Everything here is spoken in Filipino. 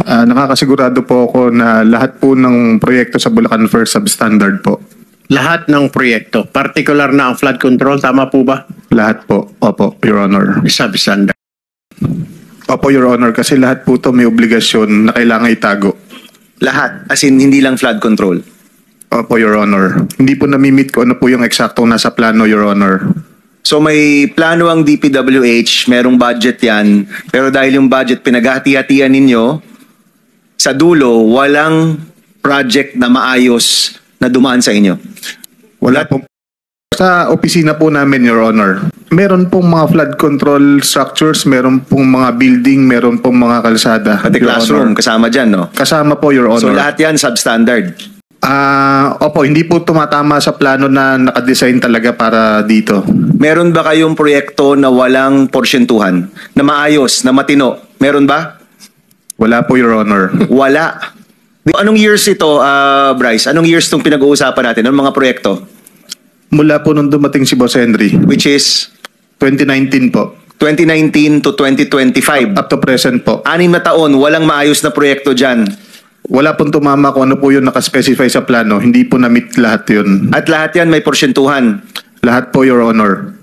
Nakakasigurado po ako na lahat po ng proyekto sa Bulacan First substandard po. Lahat ng proyekto, particular na ang flood control, tama po ba? Lahat po. Opo, Your Honor. Substandard. Opo, Your Honor, kasi lahat po to may obligasyon na kailangan itago. Lahat, as in hindi lang flood control. Opo, Your Honor. Hindi po namimit ko ano po yung eksaktong nasa plano, Your Honor. So may plano ang DPWH, merong budget yan, pero dahil yung budget pinaghati-hatian ninyo, sa dulo, walang project na maayos na dumaan sa inyo. Wala po. Sa opisina po namin, Your Honor, meron pong mga flood control structures, meron pong mga building, meron pong mga kalsada. Pati Your classroom, Honor. kasama dyan, no? Kasama po, Your Honor. So lahat yan substandard. Opo, hindi po tumatama sa plano na nakadesign talaga para dito. Meron ba kayong proyekto na walang porsyentuhan, na maayos, na matino? Meron ba? Wala po, Your Honor. Wala. Anong years ito, Bryce? Anong years itong pinag-uusapan natin? Anong mga proyekto? Mula po nung dumating si Boss Henry, Which is 2019 po. 2019 to 2025. Up to present po. 6 na taon, walang maayos na proyekto dyan. Wala pong tumama kung ano po yung nakaspecify sa plano. Hindi po na-meet lahat yun. At lahat yan may porsyentuhan. Lahat po, Your Honor.